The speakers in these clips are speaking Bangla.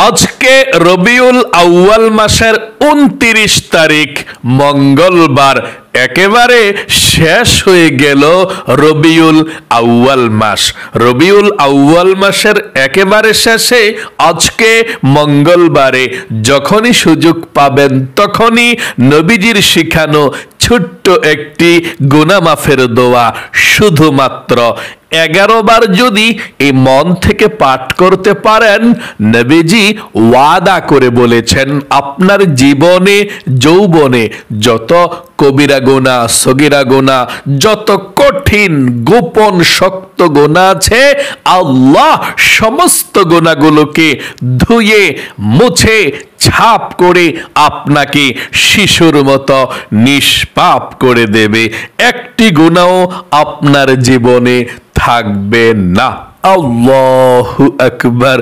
আজকে রবিউল আউয়াল মাসের ২৯ তারিখ মঙ্গলবার। একেবারে শেষ হয়ে গেল রবিউল আউয়াল মাস। রবিউল আউয়াল মাসের একেবারে শেষে আজকে মঙ্গলবারে যখনই সুযোগ পাবেন তখনই নবীজির শিখানো ছোট্ট একটি গুনাহ মাফের দোয়া শুধুমাত্র 11 বার যদি এই মন থেকে পাঠ করতে পারেন, নবীজি ওয়াদা করে বলেছেন আপনার জীবনে যৌবনে যত কবিরা গুনাহ, সগীরা গুনাহ, যত কঠিন গোপন শক্ত গুনাহ আছে, আল্লাহ সমস্ত গুনাহগুলোকে ধুয়ে মুছে ছাপ করে আপনাকে শিশুর মতো নিষ্পাপ করে দেবে। একটি গুনাহ আপনার জীবনে থাকবে না। আল্লাহু আকবার।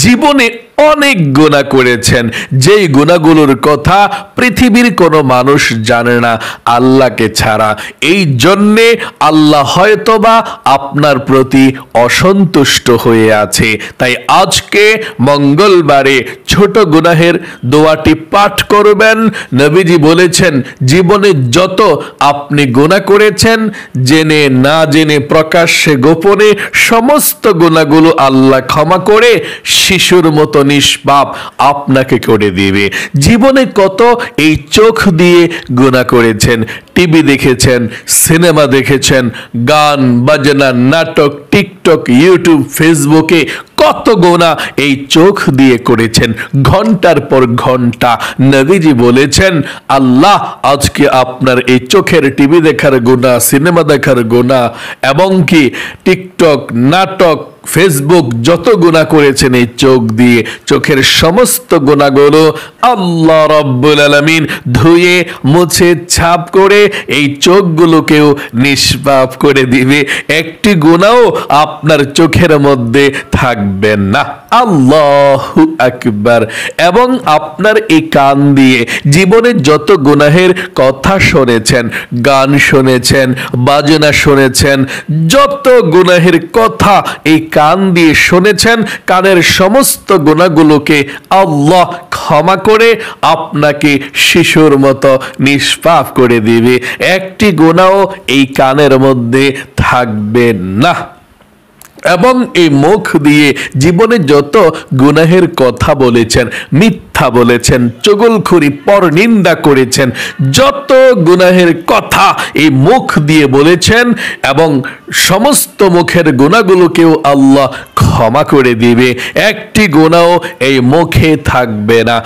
জীবনে অনেক গুনাহ করেছেন, যেই গুনাহগুলোর কথা পৃথিবীর কোনো মানুষ জানে না আল্লাহকে ছাড়া। এই জন্যে আল্লাহ হয়তোবা আপনার প্রতি অসন্তুষ্ট হয়ে আছে। তাই আজকে মঙ্গলবারে ছোট গুনাহের দোয়াটি পাঠ করবেন। নবীজি বলেছেন জীবনে যত আপনি গুনাহ করেছেন, জেনে না জেনে প্রকাশ্যে গোপনে, সমস্ত গুনাহগুলো আল্লাহ ক্ষমা করে শিশুর মতো নিষ্পাপ আপনাকে করে দিবে। জীবনে কত এই চোখ দিয়ে গুনাহ করেছেন, টিভি দেখেছেন, সিনেমা দেখেছেন, গান বাজনা, নাটক, টিকটক, ইউটিউব, ফেসবুকে কত গুনাহ এই চোখ দিয়ে করেছেন, ঘন্টার পর ঘন্টা। নবীজি বলেছেন আল্লাহ আজকে আপনার এই চোখের টিভি দেখার গুনাহ, সিনেমা দেখার গুনাহ এবং কি টিকটক, নাটক, ফেসবুক যত গুনাহ করেছেন এই চোখ দিয়ে, চোখের সমস্ত গুনাহগুলো আল্লাহ রাব্বুল আলামিন ধুয়ে মুছে ছাপ করে এই চোখগুলোকেও নিষ্পাপ করে দিবে। একটি গুনাহও আপনার চোখের মধ্যে থাকবে না। আল্লাহু আকবার। এবং আপনার এই কান দিয়ে জীবনে যত গুনাহের কথা শুনেছেন, গান শুনেছেন, বাজনা শুনেছেন, যত গুনাহের কথা এই কান দিয়ে শুনেছেন, কানের সমস্ত গুনাহগুলোকে আল্লাহ ক্ষমা করে আপনাকে শিশুর মতো নিষ্পাপ করে দিবে। একটি গুনাহও এই কানের মধ্যে থাকবে না। এবং এই মুখ দিয়ে জীবনে যত গুনাহের কথা বলেছেন, মিথ্যা বলেছেন, চুগলখড়ি, পরনিন্দা করেছেন, যত গুনাহের কথা এই মুখ দিয়ে বলেছেন এবং সমস্ত মুখের গুনাহগুলোকেও আল্লাহ ক্ষমা করে দিবে। একটি গুনাহও এই মুখে থাকবে না।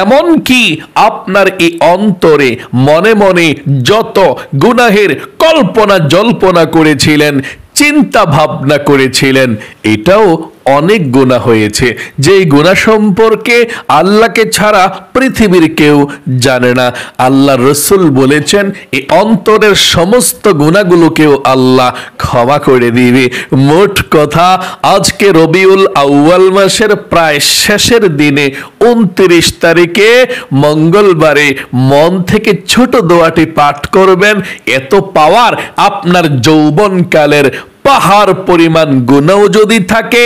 এমন কি আপনার এই অন্তরে মনে মনে যত গুনাহের কল্পনা জল্পনা করেছিলেন, চিন্তা ভাবনা করেছিলেন, এটাও অনেক গুনাহ হয়েছে, যেই গুনাহ সম্পর্কে আল্লাহকে ছাড়া পৃথিবীর কেউ জানে না। আল্লাহ রসুল বলেছেন এই অন্তরের সমস্ত গুনাহগুলোকেও আল্লাহ ক্ষমা করে দিবে। মোট কথা আজকে রবিউল আউয়াল মাসের প্রায় শেষের দিনে ২৯ তারিখে মঙ্গলবারে মন থেকে ছোট দোয়াটি পাঠ করবেন। এত পাওয়ার, আপনার যৌবনকালের পাহাড় পরিমাণ গুনাহ যদি থাকে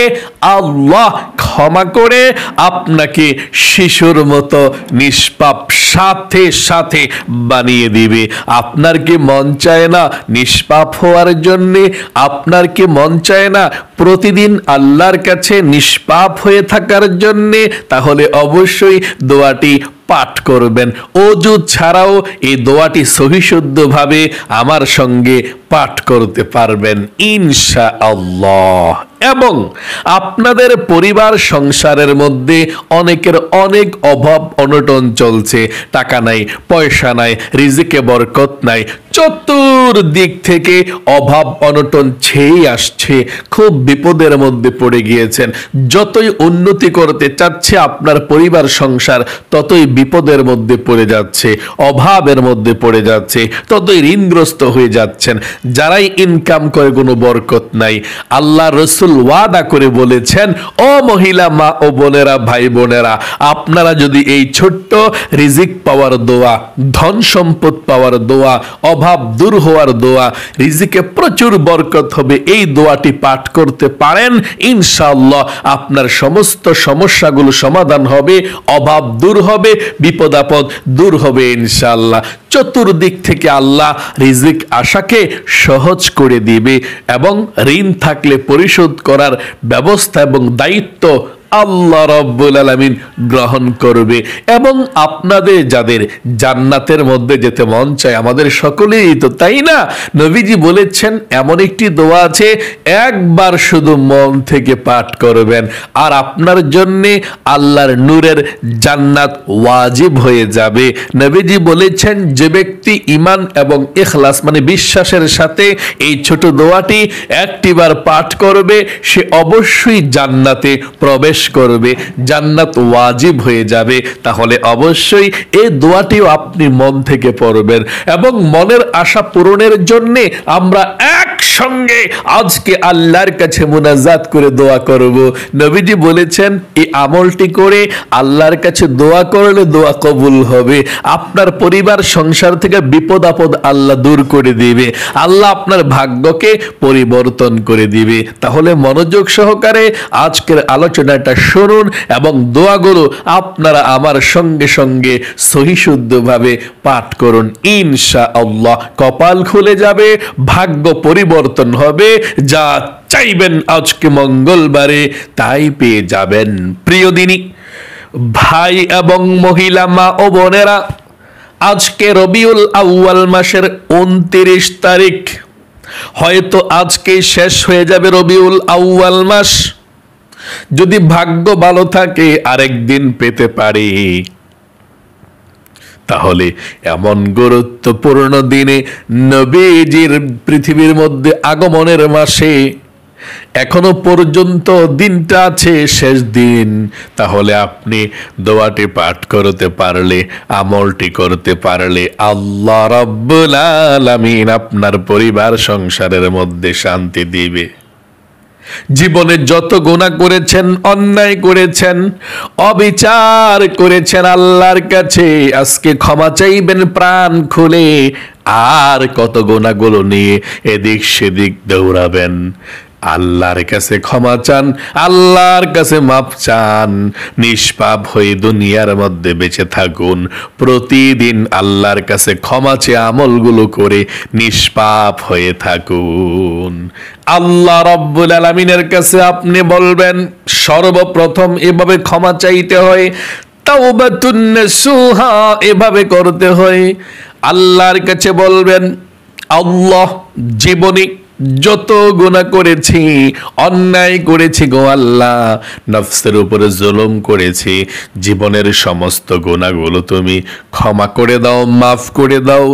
আল্লাহ ক্ষমা করে আপনাকে শিশুর মতো নিষ্পাপ সাথে সাথে বানিয়ে দিবে। আপনার কি মন চায় না নিষ্পাপ হওয়ার জন্যে? আপনার কি মন চায় না প্রতিদিন আল্লাহর কাছে নিষ্পাপ হয়ে থাকার জন্যে? তাহলে অবশ্যই দোয়াটি পাঠ করবেন। ওযু ছাড়াও এই দোয়াটি সহিশুদ্ধভাবে আমার সঙ্গে পাঠ করতে পারবেন ইনশাআল্লাহ। এবং আপনাদের পরিবার সংসারের মধ্যে অনেকের অনেক অভাব অনটন চলছে, টাকা নাই, পয়সা নাই, রিজিকে বরকত নাই, চতুর্দিক থেকে অভাব অনটন ছেয়ে আসছে, খুব বিপদের মধ্যে পড়ে গিয়েছেন। যতই উন্নতি করতে চাচ্ছে আপনার পরিবার সংসার, ততই বিপদের মধ্যে পড়ে যাচ্ছে, অভাবের মধ্যে পড়ে যাচ্ছে, ততই ঋণগ্রস্ত হয়ে যাচ্ছেন। যারাই ইনকাম করে কোনো বরকত নাই। আল্লাহ রসুল ওয়াদা করে বলেছেন, ও মহিলা মা ও বোনেরা, ভাই বোনেরা, আপনারা যদি এই ছোট্ট রিজিক পাওয়ার দোয়া, ধন সম্পদ পাওয়ার দোয়া, অভাব দূর হওয়ার দোয়া, রিজিকে প্রচুর বরকত হবে, এই দোয়াটি পাঠ করতে পারেন, ইনশাআল্লাহ আপনার সমস্ত সমস্যাগুলো সমাধান হবে, অভাব দূর হবে, বিপদ আপদ দূর হবে ইনশাআল্লাহ। চতুর্দিক থেকে আল্লাহ রিজিক আশাকে সহজ করে দিবে এবং ঋণ থাকলে পরিশোধ করার ব্যবস্থা এবং দায়িত্ব আল্লাহ রাব্বুল আলামিন গ্রহণ করবে। এবং আপনাদের যাদের জান্নাতের মধ্যে যেতে মন চায়, আমাদের সকলেই তো, তাই না? নবীজি বলেছেন এমন একটি দোয়া আছে, একবার শুধু মন থেকে পাঠ করবেন আর আপনার জন্যে আল্লাহর নূরের জান্নাত ওয়াজিব হয়ে যাবে। নবীজি বলেছেন যে ব্যক্তি ঈমান এবং ইখলাস মানে বিশ্বাসের সাথে এই ছোট দোয়াটি একটিবার পাঠ করবে, সে অবশ্যই জান্নাতে প্রবেশ করবে, জান্নাত ওয়াজিব হয়ে যাবে। তাহলে অবশ্যই এই দোয়াটিও আপনি মন থেকে পড়বেন এবং মনের আশা পূরণের জন্য আমরা একসঙ্গে আজকে আল্লাহর কাছে মুনাজাত করে দোয়া করব। নবীজি বলেছেন এই আমলটি করে আল্লাহর কাছে দোয়া করলে দোয়া কবুল হবে, আপনার পরিবার সংসার থেকে বিপদ আপদ আল্লাহ দূর করে দিবে, আল্লাহ আপনার ভাগ্যকে পরিবর্তন করে দিবে। তাহলে মনোযোগ সহকারে আজকের আলোচনাটা শুনুন এবং দোয়াগুলো আপনারা আমার সঙ্গে সঙ্গে সহিশুদ্ধভাবে পাঠ করুন, ইনশাআল্লাহ কপাল খুলে যাবে, ভাগ্য পরিবর্তন হবে, যা চাইবেন আজকে মঙ্গলবারে তাই পেয়ে যাবেন। প্রিয় দিনী ভাই এবং মহিলা মা ও বোনেরা, আজকে রবিউল আউয়াল মাসের 29 তারিখ, হয়তো আজকে শেষ হয়ে যাবে রবিউল আউয়াল মাস। যদি ভাগ্য ভালো থাকে আরেকদিন পেতে পারি। তাহলে এমন গুরুত্বপূর্ণ দিনে নবীজির পৃথিবীর মধ্যে আগমনের মাসে এখনো পর্যন্ত দিনটা আছে শেষ দিন, তাহলে আপনি দোয়াটি পাঠ করতে পারলে, আমলটি করতে পারলে আল্লাহ রাব্বুল আলামিন আপনার পরিবার সংসারের মধ্যে শান্তি দিবে। জীবনে যত গুনাহ করেছেন, অন্যায় করেছেন, অবিচার করেছেন, আল্লাহর কাছে আজকে ক্ষমা চাইবেন প্রাণ খুলে। আর কত গুনাহগুলো নিয়ে এদিক সেদিক দৌড়াবেন, আল্লাহর কাছে ক্ষমা চান, আল্লাহর কাছে মাপ চান, নিষ্পাপ হয়ে দুনিয়ার মধ্যে বেঁচে থাকুন। প্রতিদিন আল্লাহর কাছে ক্ষমা চেয়ে আমলগুলো করে নিষ্পাপ হয়ে থাকুন। আল্লাহ রাব্বুল আলামিনের কাছে আপনি বলবেন, সর্বপ্রথম এভাবে ক্ষমা চাইতে হয়, তাওবাতুন নাসুহা এভাবে করতে হয়। আল্লাহর কাছে বলবেন, আল্লাহ জীবনে যত গুনাহ করেছি, অন্যায় করেছি গো আল্লাহ, নফসের উপরে জুলুম করেছি, জীবনের সমস্ত গুনাহগুলো তুমি ক্ষমা করে দাও, মাফ করে দাও।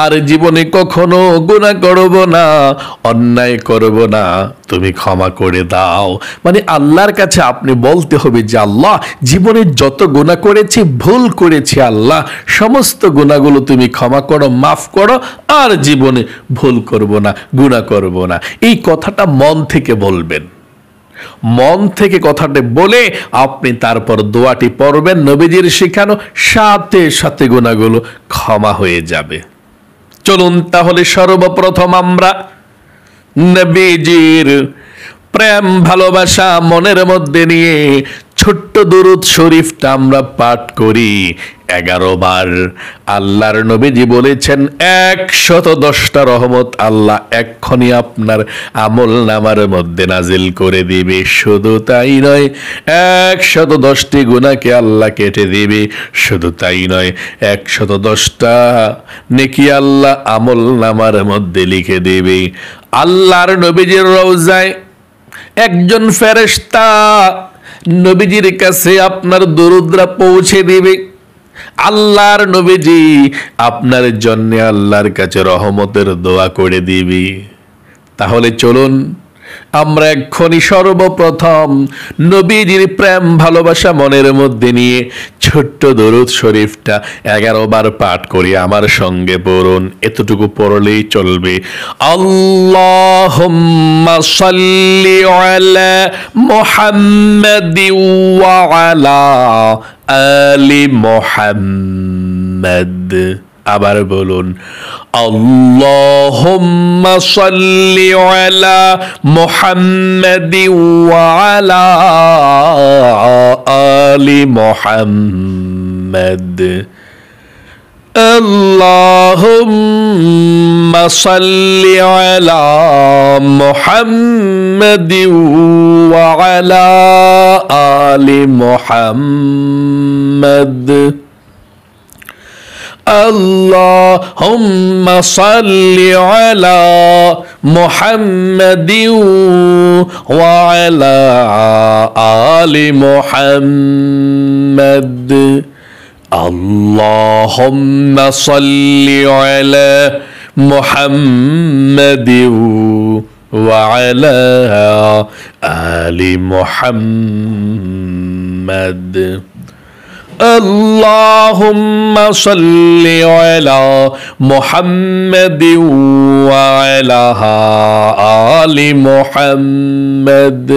আর জীবনে কখনো গুনাহ করব না, অন্যায় করব না, তুমি ক্ষমা করে দাও। মানে আল্লাহর কাছে আপনি বলতে হবে যে আল্লাহ জীবনে যত গুনাহ করেছি, ভুল করেছি, আল্লাহ সমস্ত গুনাহগুলো তুমি ক্ষমা করো, মাফ করো, আর জীবনে ভুল করব না, গুনাহ করব না। এই কথাটা মন থেকে বলবেন। মন থেকে কথাটা বলে আপনি তারপর দোয়াটি পড়বেন, নবীজির শেখানো, সাথে সাথে গুনাহগুলো ক্ষমা হয়ে যাবে। চলুন তাহলে সর্বপ্রথম আমরা নবীজির প্রেম ভালোবাসা মনের মধ্যে নিয়ে ছোট্ট দুরূদ শরীফটা আমরা পাঠ করি 11 বার। আল্লাহর নবীজি বলেছেন 110টা রহমত আল্লাহ এক্ষুনি আপনার আমল নামার মধ্যে নাজিল করে দিবে। শুধু তাই নয়, 110টি গুনাহকে আল্লাহ কেটে দিবে। শুধু তাই নয়, 110টা নেকি আল্লাহ আমল নামার মধ্যে লিখে দেবে। আল্লাহর নবীজির রওজায় একজন ফেরেশতা নবীজির কাছে আপনার দরুদরা পৌঁছে দিবে। আল্লাহর নবীজি আপনার জন্য আল্লাহর কাছে রহমতের দোয়া করে দিবি। তাহলে চলুন আমরা এক্ষুনি সর্বপ্রথম নবীজির প্রেম ভালোবাসা মনের মধ্যে নিয়ে ছোট্ট দরুদ শরীফটা 11 বার পাঠ করি। আমার সঙ্গে পড়ুন, এতটুকু পড়লেই চলবে। আল্লাহুম্মা সাল্লি আলা মুহাম্মাদি ওয়া আলা আলি মুহাম্মাদ। আবার বলুন, আল্লাহুম্মা সাল্লি আলা মুহাম্মাদি ওয়া আলা আলি মুহাম্মাদ। আল্লাহুম্মা সাল্লি আলা মুহাম্মাদি ওয়া আলা আলি মুহাম্মাদ। اللهم صل على محمد وعلى آل محمد. اللهم صل على محمد وعلى آل محمد. اللهم صل على محمد وعلى آل محمد.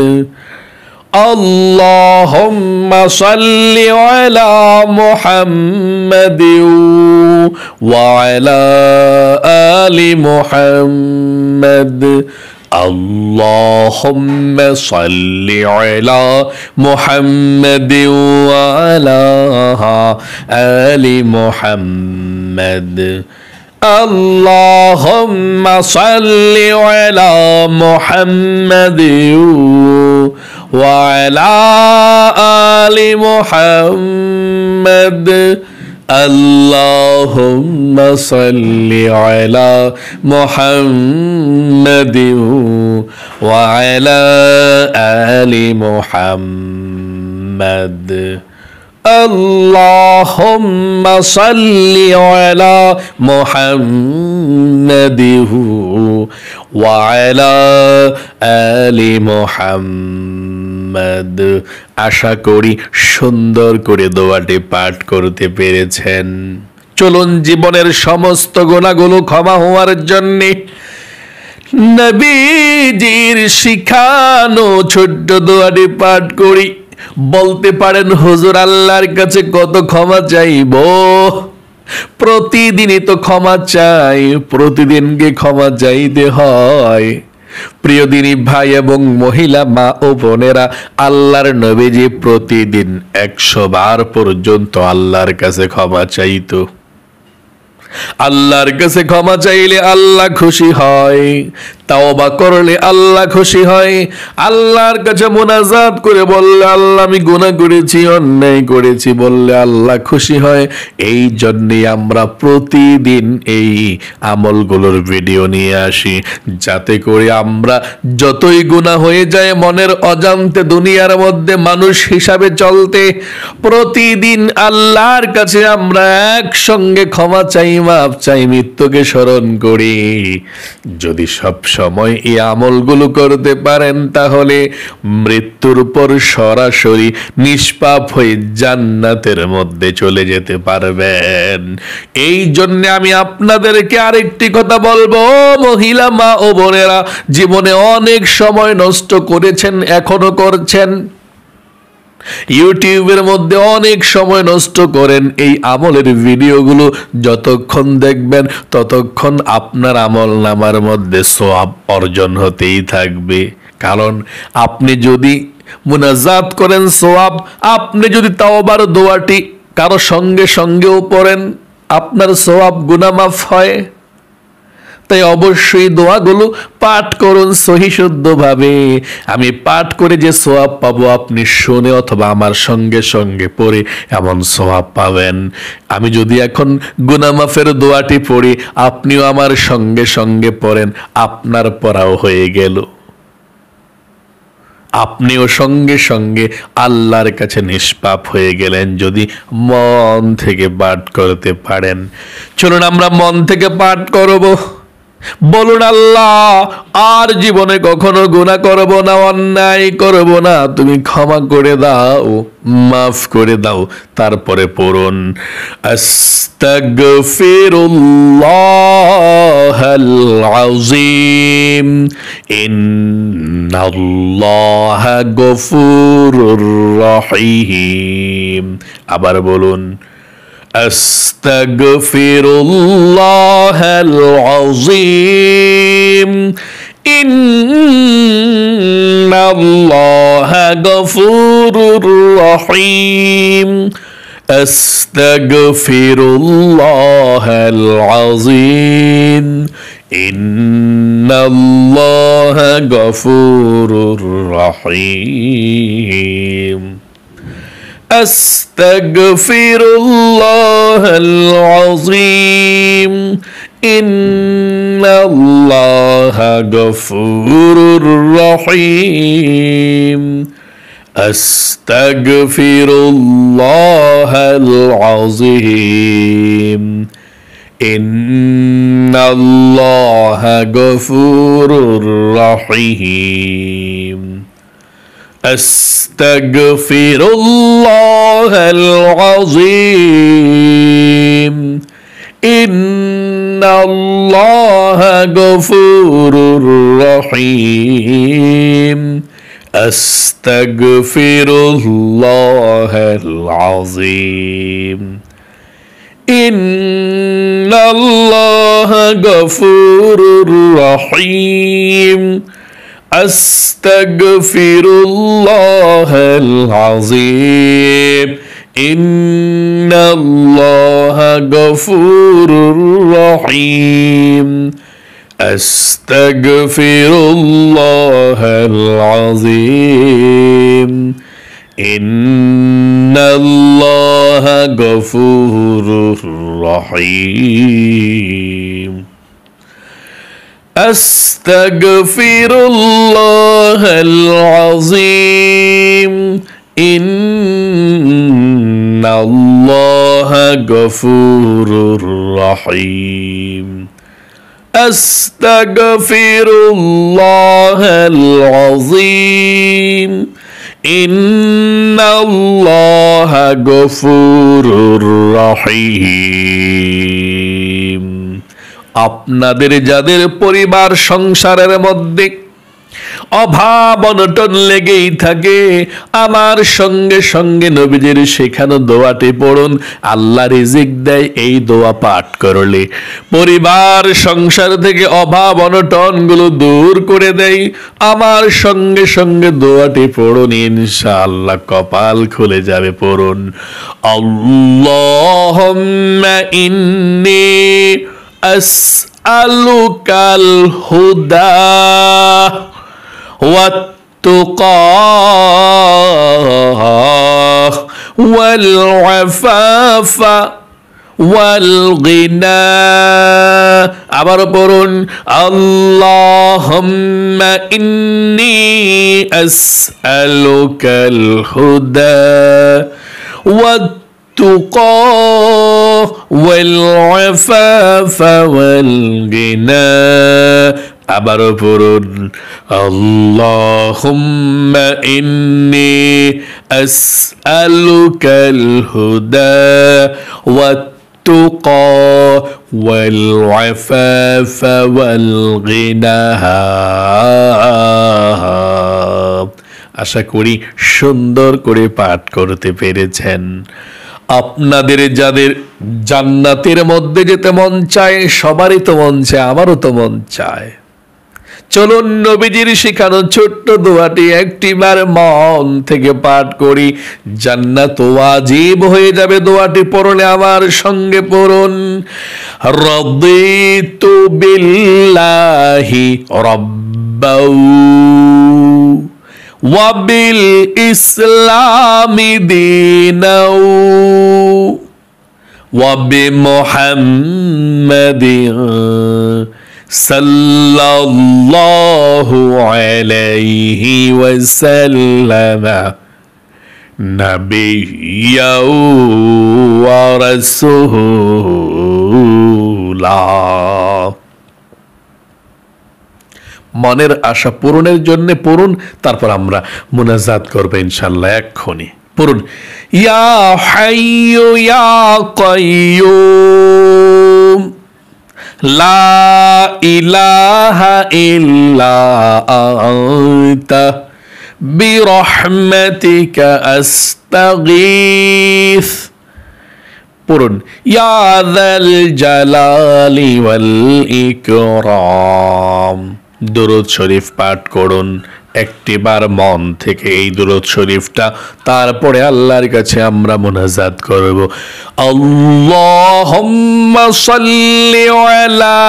اللهم صل على محمد وعلى آل محمد. اللهم صل على محمد وعلى آل محمد. اللهم صل على محمد وعلى آل محمد. اللهم صل على محمد وعلى آل محمد. اللهم صل على محمد وعلى آل محمد. আশা করি সুন্দর করে দোয়াটি পাঠ করতে পেরেছেন। চলুন জীবনের সমস্ত গুনাহগুলো ক্ষমা হওয়ার জন্য নবীজির শিখানো ছোট্ট দোয়াটি পাঠ করি। বলতে পারেন, হুজুর আল্লাহর কাছে কত ক্ষমা চাইব? প্রতিদিনই তো ক্ষমা চাই, প্রতিদিনকে ক্ষমা চাইতে হয়। প্রিয় দিনী ভাই এবং মহিলা, মা ও বোনেরা, আল্লাহর নবীজি প্রতিদিন 100 বার পর্যন্ত আল্লাহর কাছে ক্ষমা চাইতো। আল্লাহর কাছে ক্ষমা চাইলে আল্লাহ খুশি হয়, তাওবা করলে আল্লাহ খুশি হয়। আল্লাহর কাছে মুনাজাত করে বললে, আল্লাহ আমি গুনাহ করেছি, অন্যায় করেছি বললে আল্লাহ খুশি হয়। এই জন্যই আমরা প্রতিদিন এই আমলগুলোর ভিডিও নিয়ে আসি, যাতে করে আমরা যতই গুনাহ হয়ে যায় মনের অজান্তে দুনিয়ার মধ্যে মানুষ হিসাবে চলতে প্রতিদিন আল্লাহর কাছে আমরা একসঙ্গে ক্ষমা চাই, মাফ চাই, মৃত্যুকে স্মরণ করি। যদি সব সময় এই আমলগুলো করতে পারেন তাহলে মৃত্যুর পর সরাসরি নিষ্পাপ হয়ে জান্নাতের মধ্যে চলে যেতে পারবেন। এই জন্য আমি আপনাদেরকে আরেকটি কথা বলবো, মহিলা, মা ও বোনেরা, জীবনে অনেক সময় নষ্ট করেছেন, এখনো করছেন। ইউটিউবের মধ্যে অনেক সময় নষ্ট করেন। এই আমলের ভিডিওগুলো যতক্ষণ দেখবেন ততক্ষণ আপনার আমল নামার মধ্যে সওয়াব অর্জন হতেই থাকবে। কারণ আপনি যদি মুনাজাত করেন সওয়াব, আপনি যদি তাওবার দোয়াটি কারো সঙ্গে সঙ্গেও পড়েন আপনার সওয়াব গুনাহ মাফ হয়। তাই অবশ্যই দোয়াগুলো পাঠ করুন সহি শুদ্ধভাবে। আমি পাঠ করে যে সওয়াব পাবো আপনি শুনে অথবা আমার সঙ্গে সঙ্গে পড়ে এমন সওয়াব পাবেন। আমি যদি এখন গুনাহ মাফের দোয়াটি পড়ি, আপনিও আমার সঙ্গে সঙ্গে পড়েন, আপনার পড়াও হয়ে গেল। আপনিও সঙ্গে সঙ্গে আল্লাহর কাছে নিষ্পাপ হয়ে গেলেন যদি মন থেকে পাঠ করতে পারেন। চলুন আমরা মন থেকে পাঠ করব। বলুন আল্লাহ আর জীবনে কখনো গুনাহ করব না, অন্যায় করব না, তুমি ক্ষমা করে দাও, মাফ করে দাও। তারপরে পড়ুন আস্তাগফিরুল্লাহাল আযীম ইন্নাল্লাহা গফুরুর রহিম। আবার বলুন আস্তাগফিরুল্লাহাল আযীম ইন্নাল্লাহা গফুরুর রহিম। আস্তাগফিরুল্লাহাল আযীম ইন্নাল্লাহা গফুরুর রহিম। আস্তাগফিরুল্লাহাল আযীম ইন্নাল্লাহা গফুরুর রহিম। আস্তাগফিরুল্লাহাল আযীম ইন্নাল্লাহা গফুরুর রহিম। আস্তাগফিরুল্লাহাল আযীম ইন্নাল্লাহা গফুরুর রহিম। আস্তাগফিরুল্লাহাল আযীম ইন্নাল্লাহা গফুরুর রহিম। আস্তাগফিরুল্লাহাল আযীম ইন্নাল্লাহা গফুরুর রহিম। আস্তাগফিরুল্লাহাল আযীম ইন্নাল্লাহা গফুরুর রহিম। আস্তাগফিরুল্লাহাল আযীম ইন্নাল্লাহা গফুরুর রহিম। আস্তাগফিরুল্লাহাল আযীম ইন্নাল্লাহা গফুরুর রহিম। আপনাদের যাদের পরিবার সংসারের মধ্যে অভাব অনটন লেগেই থাকে, আমার সঙ্গে সঙ্গে নবীজির শেখানো দোয়াটি পড়ুন। আল্লাহ রিজিক দেয় এই দোয়া পাঠ করলে, পরিবার সংসার থেকে অভাব অনটন গুলো দূর করে দেয়। আমার সঙ্গে সঙ্গে দোয়াটি পড়ুন, ইনশাআল্লাহ কপাল খুলে যাবে। পড়ুন আল্লাহুম্মা ইন্নী আসআলুকাল হুদা والتقى والعفاف والغنى। আবার পড়ুন আল্লাহুম্মা ইন্নী আসআলুকাল হুদা والتقى والعفاف والغنى। আবার পড়ুন আল্লাহুম্মা ইন্নী আসআলুকাল হুদা ওয়াত-তুকা ওয়াল আফাফা ওয়াল গিনা। আশা করি সুন্দর করে পাঠ করতে পেরেছেন। আপনাদের যাদের জান্নাতের মধ্যে যেতে মন চায়, সবারই তো মন চায়, আমারও তো মন চায়। চলুন নবীজির শেখানো ছোট্ট দোয়াটি একটিবার মন থেকে পাঠ করি, জান্নাত ওয়াজিব হয়ে যাবে। দোয়াটি পড়লে আমার সঙ্গে পড়ুন রাদিতু বিল্লাহি রাব্বাউ ওয়া বিল ইসলামি দীনাও ওয়া বিমুহাম্মাদিন সাল্লাল্লাহু আলাইহি ওয়াসাল্লাম নাবিয়্যাও ওয়া রাসূলা। মনের আশা পূরণের জন্য পড়ুন, তারপর আমরা মুনাজাত করব ইনশাআল্লাহ এক্ষুনি। পড়ুন, ইয়া হাইয়ু ইয়া কাইয়ুম লা ইলাহা ইল্লা আনতা বিরহমাতিকা আস্তাগীস। পড়ুন, ইয়া যাল জালালি ওয়াল ইকরাম। দুরূদ শরীফ পাঠ করুন একটিবার মন থেকে এই দুরূদ শরীফটা, তারপরে আল্লাহর কাছে আমরা মুনাজাত করব। আল্লাহুম্মা সাল্লি আলা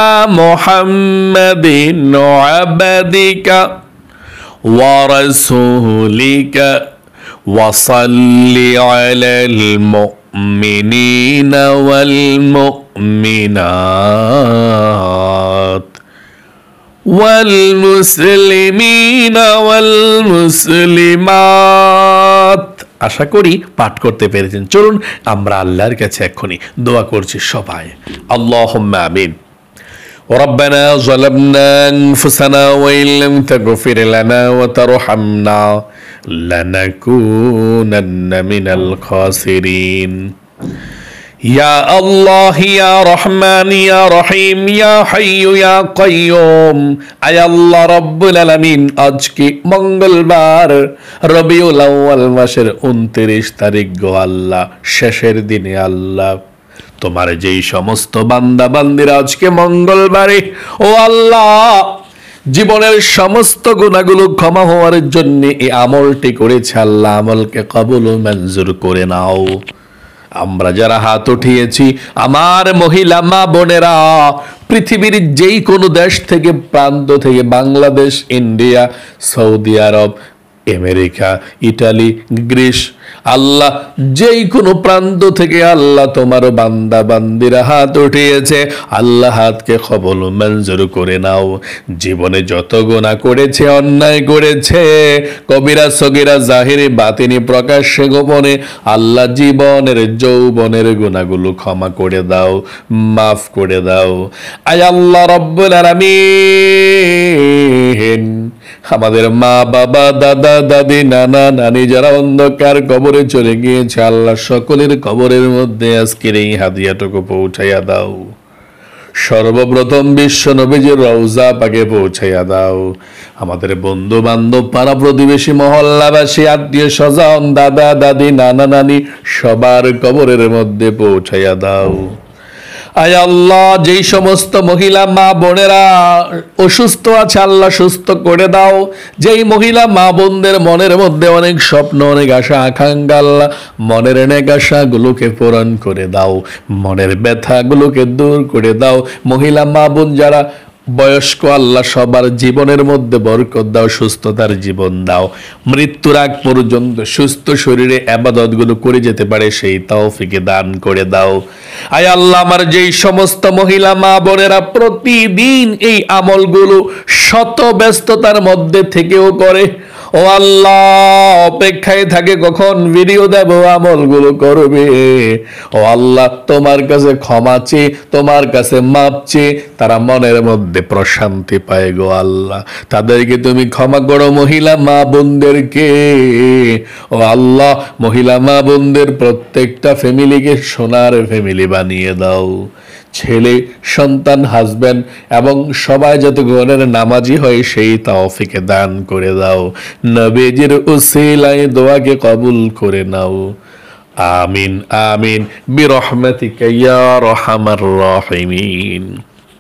মুহাম্মাদিন আবদিকা ওয়া রাসূলিকা ওয়া সাল্লি আলাল মুমিনিনা ওয়াল মুমিনাত والمسلمين والمسلمات। আশা করি পাঠ করতে পেরেছেন। চলুন আমরা আল্লাহর কাছে এক্ষুনি দোয়া করছি সবাই। আল্লাহুম্মা আমিন। ربنا ظلمنا أنفسنا وإن لم تغفر لنا وترحمنا لنكونن من الخاسرين। ইয়া আল্লাহ ইয়া রহমান ইয়া রহিম ইয়া হাইয়্যু ইয়া কাইয়্যুম। আয় আল্লাহ রব্বুল আলামিন, আজকে মঙ্গলবার রবিউল আউয়াল মাসের 29 তারিখ গো আল্লাহ, শেষের দিনে আল্লাহ তোমার যেই সমস্ত বান্দা বান্দিরা আজকে মঙ্গলবারে ও আল্লাহ জীবনের সমস্ত গুনাহগুলো ক্ষমা হওয়ার জন্য এই আমলটি করেছে আল্লাহ, আমলকে কবুল ও মঞ্জুর করে নাও। আমরা যারা হাত উঠিয়েছি আমার মহিলা মা বোনেরা পৃথিবীর যেই কোনো দেশ থেকে প্রান্ত থেকে, বাংলাদেশ, ইন্ডিয়া, সৌদি আরব, আমেরিকা, ইটালি, গ্রিস, আল্লাহ যেই কোনো প্রান্ত থেকে আল্লাহ তোমার বান্দা বান্দিরা হাত উঠিয়েছে আল্লাহ হাতকে কবুল মঞ্জুর করে নাও। জীবনে যত গুনাহ করেছে, অন্যায় করেছে, কবিরা সগীরা জাহিরি বাতিনি প্রকাশ্যে গোপনে, আল্লাহ জীবনের যৌবনের গুনাহগুলো ক্ষমা করে দাও, মাফ করে দাও। আয় আল্লাহ রব্বুল আলামিন, আমাদের মা বাবা দাদা দাদি নানা নানি যারা অন্ধকার কবরে চলে গিয়েছে আল্লাহ সকলের কবরের মধ্যে আজকের এই হাদিয়াটুকু পৌঁছাইয়া দাও। সর্বপ্রথম বিশ্ব নবীজির রওজা পাকে পৌঁছাইয়া দাও। আমাদের বন্ধু বান্ধব পাড়া প্রতিবেশী মহল্লাবাসী আত্মীয় স্বজন দাদা দাদি নানা নানি সবার কবরের মধ্যে পৌঁছাইয়া দাও। আয় আল্লাহ যেই সমস্ত মহিলা মা বোনেরা অসুস্থ আছে আল্লাহ সুস্থ করে দাও। যেই মহিলা মা বোনদের মনের মধ্যে অনেক স্বপ্ন অনেক আশা আকাঙ্ক্ষা আল্লাহ মনের অনেক আশাগুলোকে পূরণ করে দাও, মনের ব্যথাগুলোকে দূর করে দাও। মহিলা মা বোন যারা বয়স্ক আল্লাহ সবার জীবনের মধ্যে বরকত দাও, সুস্থতার জীবন দাও, মৃত্যুর আগ পর্যন্ত সুস্থ শরীরে ইবাদতগুলো করে যেতে পারে সেই তৌফিকে দান করে দাও। আয় আল্লাহ আমার যেই সমস্ত মহিলা মা বোনেরা প্রতিদিন এই আমলগুলো শত ব্যস্ততার মধ্যে থেকেও করে, ও আল্লাহ অপেক্ষায় থাকে কখন ভিডিও দেব আমলগুলো করবে, ও আল্লাহ তোমার কাছে ক্ষমা চেয়ে তোমার কাছে মাপ চেয়ে তারা মনের মধ্যে প্রশান্তি পায় গো আল্লাহ। তাদেরকে তুমি ক্ষমা করো মহিলা মা বোনদেরকে, ও আল্লাহ মহিলা মা বোনদের প্রত্যেকটা ফ্যামিলিকে সোনার ফ্যামিলি বানিয়ে দাও। ছেলে সন্তান হাজবেন্ড এবং সবাই যাতে ঘরের নামাজি হয় সেই তৌফিকে দান করে দাও। নবীজির উসিলায় দোয়াকে কবুল করে নাও। আমিন আমিন বিরহমাতিকা ইয়া আরহামার রাহিমিন।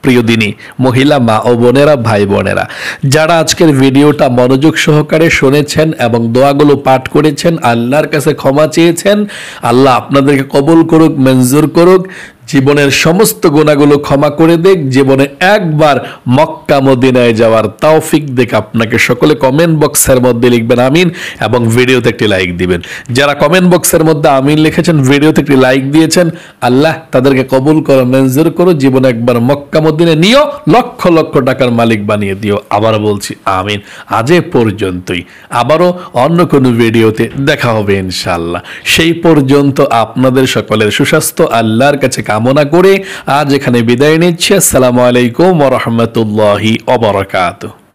প্রিয় দিনী মহিলা মা ও বোনেরা ভাই বোনেরা যারা আজকের ভিডিওটা মনোযোগ সহকারে শুনেছেন এবং দোয়াগুলো পাঠ করেছেন, আল্লাহর কাছে ক্ষমা চেয়েছেন, আল্লাহ আপনাদেরকে কবুল করুক, মঞ্জুর করুক, জীবনের সমস্ত গুনাহগুলো ক্ষমা করে দেখ, জীবনে একবার মক্কা মদিনায় যাওয়ার তৌফিক দেখ আপনাকে। সকলে কমেন্ট বক্সের মধ্যে লিখবেন আমিন এবং ভিডিওতে একটি লাইক দিবেন। যারা কমেন্ট বক্সের মধ্যে আমিন লিখেছেন, ভিডিওতে একটি লাইক দিয়েছেন, আল্লাহ তাদেরকে কবুল করো, মঞ্জুর করো, জীবনে একবার মক্কা মদিনায় নিও, লক্ষ লক্ষ টাকার মালিক বানিয়ে দিও। আবার বলছি আমিন। আজ এ পর্যন্তই, আবারও অন্য কোনো ভিডিওতে দেখা হবে ইনশাআল্লাহ। সেই পর্যন্ত আপনাদের সকলের সুস্বাস্থ্য আল্লাহর কাছে কামনা করে আজ এখানে বিদায় নিচ্ছি। আসসালামু আলাইকুম ওয়া রাহমাতুল্লাহি ওয়া বারাকাতুহু।